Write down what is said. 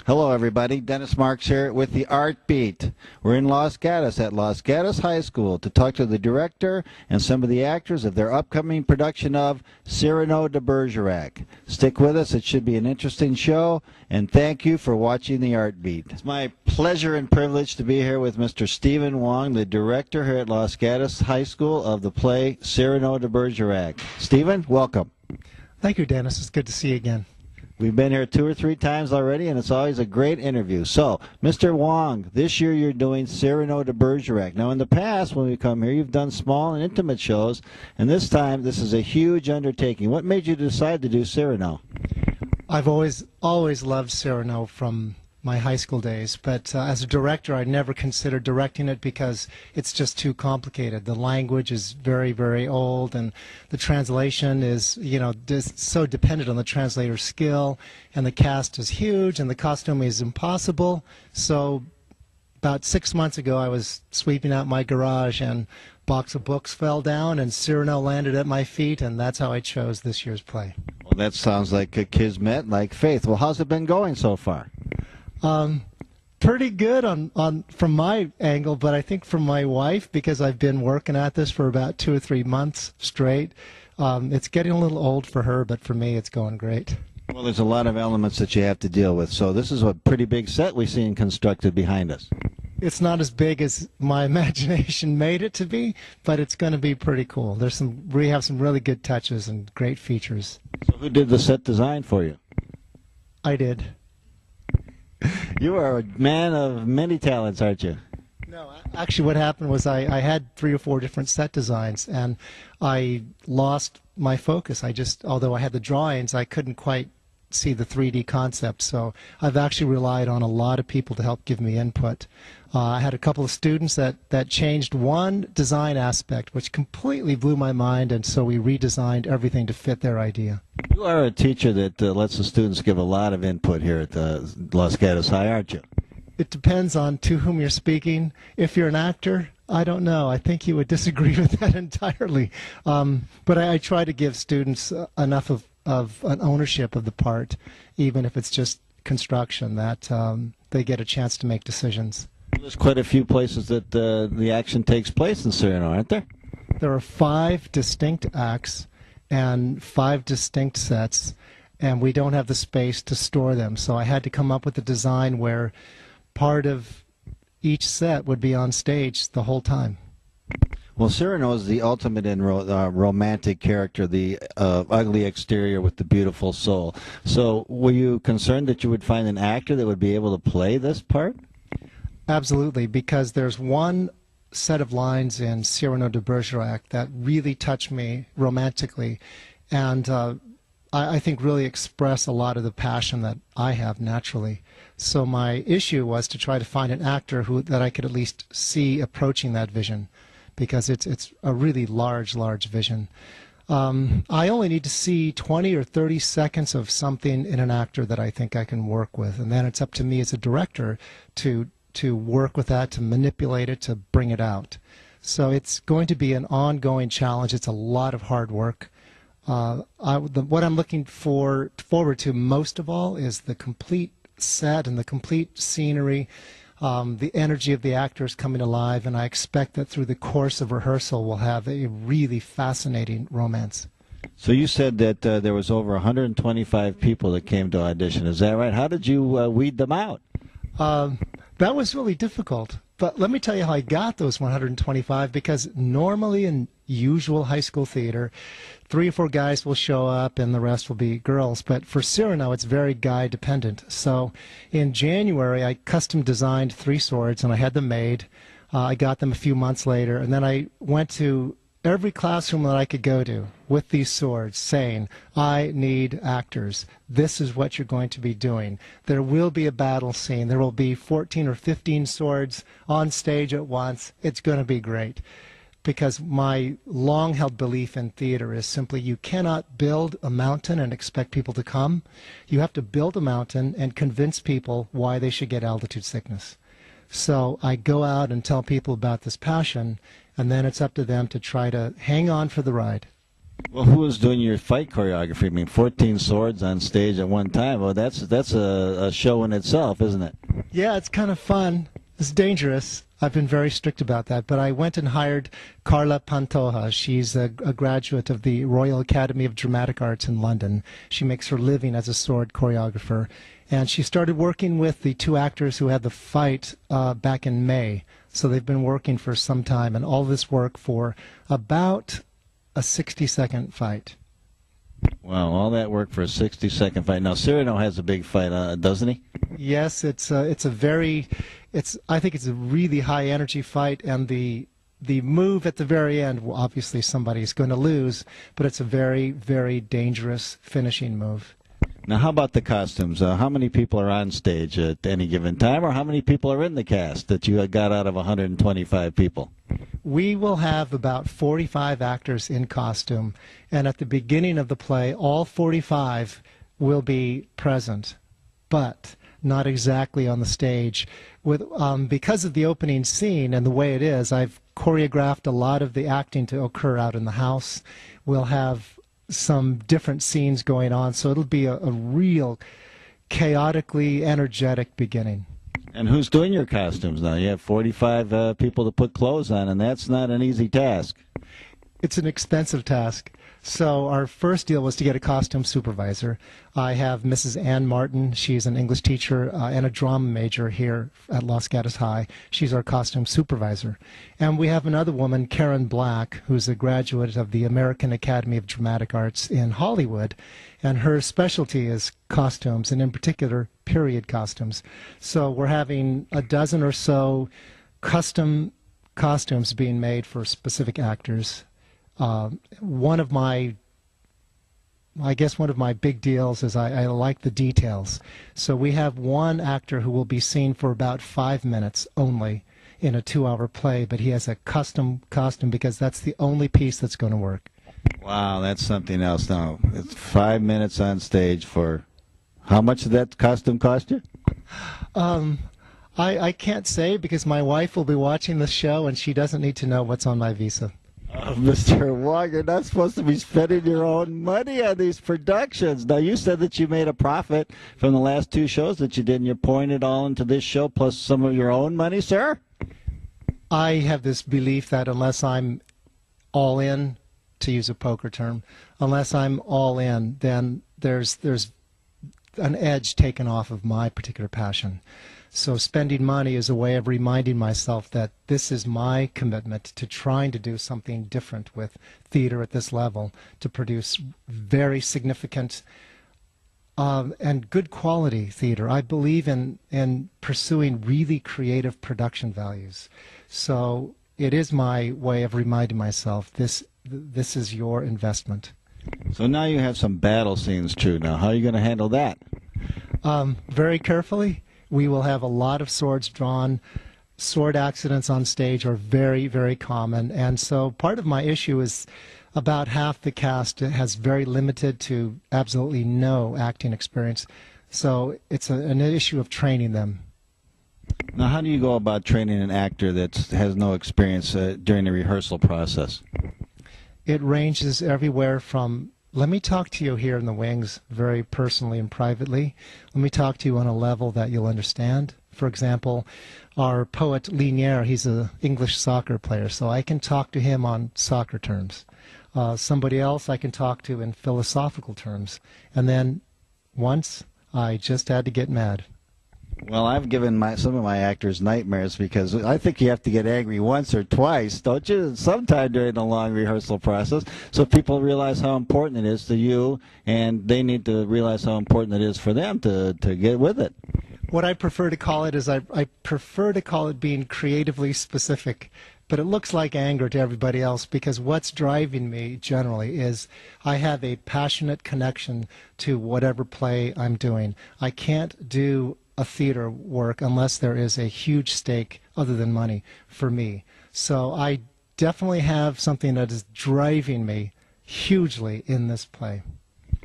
Hello, everybody. Dennis Marks here with the Artbeat. We're in Los Gatos at Los Gatos High School to talk to the director and some of the actors of their upcoming production of Cyrano de Bergerac. Stick with us. It should be an interesting show, and thank you for watching the Artbeat. It's my pleasure and privilege to be here with Mr. Steven Wong, the director here at Los Gatos High School of the play Cyrano de Bergerac. Steven, welcome. Thank you, Dennis. It's good to see you again. We've been here 2 or 3 times already, and it's always a great interview. So, Mr. Wong, this year you're doing Cyrano de Bergerac. Now, in the past, when we come here, you've done small and intimate shows, and this time, this is a huge undertaking. What made you decide to do Cyrano? I've always loved Cyrano from my high school days, but as a director, I never considered directing it because it's just too complicated. The language is very, very old, and the translation is, just so dependent on the translator's skill, and the cast is huge, and the costuming is impossible. So about 6 months ago, I was sweeping out my garage, and a box of books fell down, and Cyrano landed at my feet, and that's how I chose this year's play. Well, that sounds like a kismet, like faith. Well, how's it been going so far? Pretty good from my angle, but I think from my wife, because I've been working at this for about 2 or 3 months straight, it's getting a little old for her, but for me it's going great. Well, there's a lot of elements that you have to deal with, so this is a pretty big set we see constructed behind us. It's not as big as my imagination made it to be, but it's going to be pretty cool. We have some really good touches and great features. So who did the set design for you? I did. You are a man of many talents, aren't you? No, actually what happened was I had 3 or 4 different set designs, and I lost my focus. Although I had the drawings, I couldn't quite see the 3D concept, so I've actually relied on a lot of people to help give me input. I had a couple of students that changed one design aspect, which completely blew my mind, and so we redesigned everything to fit their idea. You are a teacher that lets the students give a lot of input here at Los Gatos High, aren't you? It depends on to whom you're speaking. If you're an actor, I don't know. I think you would disagree with that entirely. But I try to give students enough of an ownership of the part, even if it's just construction, that they get a chance to make decisions. There's quite a few places that the action takes place in Cyrano, aren't there? There are 5 distinct acts and 5 distinct sets, and we don't have the space to store them. So I had to come up with a design where part of each set would be on stage the whole time. Well, Cyrano is the ultimate in romantic character, the ugly exterior with the beautiful soul. So were you concerned that you would find an actor that would be able to play this part? Absolutely, because there's one set of lines in Cyrano de Bergerac that really touch me romantically, and I think really express a lot of the passion that I have naturally. So my issue was to try to find an actor that I could at least see approaching that vision, because it's a really large vision. I only need to see 20 or 30 seconds of something in an actor that I think I can work with, and then it's up to me as a director to work with that, to manipulate it, to bring it out. So it's going to be an ongoing challenge. It's a lot of hard work. What I'm looking forward to most of all is the complete set and the complete scenery, the energy of the actors coming alive, and I expect that through the course of rehearsal we'll have a really fascinating romance. So you said that there was over 125 people that came to audition. Is that right? How did you weed them out? That was really difficult. But let me tell you how I got those 125, because normally in usual high school theater, 3 or 4 guys will show up and the rest will be girls. But for Cyrano, it's very guy dependent. So in January, I custom designed 3 swords and I had them made. I got them a few months later, and then I went to every classroom that I could go to with these swords saying, I need actors. This is what you're going to be doing. There will be a battle scene. There will be 14 or 15 swords on stage at once. It's going to be great. Because my long-held belief in theater is simply you cannot build a mountain and expect people to come. You have to build a mountain and convince people why they should get altitude sickness. So I go out and tell people about this passion, and then it's up to them to try to hang on for the ride. Well, who was doing your fight choreography? I mean, 14 swords on stage at one time. Well, that's a show in itself, isn't it? Yeah, it's kind of fun. It's dangerous. I've been very strict about that. But I went and hired Carla Pantoja. She's a graduate of the Royal Academy of Dramatic Arts in London. She makes her living as a sword choreographer. And she started working with the two actors who had the fight back in May. So they've been working for some time. And all this work for about a 60-second fight. Wow, all that work for a 60-second fight. Now, Cyrano has a big fight, doesn't he? Yes, I think it's a really high energy fight, and the move at the very end, well, obviously somebody's going to lose, but it's a very, very dangerous finishing move. Now, how about the costumes? How many people are on stage at any given time, or how many people are in the cast that you got out of 125 people? We will have about 45 actors in costume, and at the beginning of the play, all 45 will be present, but not exactly on the stage. Because of the opening scene and the way it is, I've choreographed a lot of the acting to occur out in the house. We'll have some different scenes going on, so it'll be a real chaotically energetic beginning. And who's doing your costumes now? You have 45 people to put clothes on, and that's not an easy task. It's an expensive task. So our first deal was to get a costume supervisor. I have Mrs. Ann Martin. She's an English teacher and a drama major here at Los Gatos High. She's our costume supervisor. And we have another woman, Karen Black, who's a graduate of the American Academy of Dramatic Arts in Hollywood. And her specialty is costumes, and in particular, period costumes. So we're having a dozen or so custom costumes being made for specific actors. One of my big deals is I like the details. So we have one actor who will be seen for about 5 minutes only in a 2-hour play, but he has a custom costume because that's the only piece that's going to work. Wow, that's something else now. It's 5 minutes on stage for... How much did that costume cost you? I can't say because my wife will be watching the show and she doesn't need to know what's on my visa. Mr. Wong, you're not supposed to be spending your own money on these productions. Now, you said that you made a profit from the last 2 shows that you did, and you're pouring it all into this show plus some of your own money, sir? I have this belief that unless I'm all in, to use a poker term, unless I'm all in, then there's an edge taken off of my particular passion. So spending money is a way of reminding myself that this is my commitment to trying to do something different with theater at this level, to produce very significant and good quality theater. I believe in pursuing really creative production values. So it is my way of reminding myself this is your investment. So now you have some battle scenes too. Now, how are you going to handle that? Very carefully. We will have a lot of swords drawn. Sword accidents on stage are very, very common. And so part of my issue is about half the cast has very limited to absolutely no acting experience. So it's an issue of training them. Now, how do you go about training an actor that has no experience during the rehearsal process? It ranges everywhere from, let me talk to you here in the wings very personally and privately. Let me talk to you on a level that you'll understand. For example, our poet Linier, he's an English soccer player, so I can talk to him on soccer terms. Somebody else I can talk to in philosophical terms. And then once, I just had to get mad. Well, I've given some of my actors nightmares because I think you have to get angry once or twice, don't you? Sometime during the long rehearsal process, so people realize how important it is to you, and they need to realize how important it is for them to get with it. What I prefer to call it is I prefer to call it being creatively specific, but it looks like anger to everybody else because what's driving me generally is I have a passionate connection to whatever play I'm doing. I can't do a theater work unless there is a huge stake other than money for me. So I definitely have something that is driving me hugely in this play.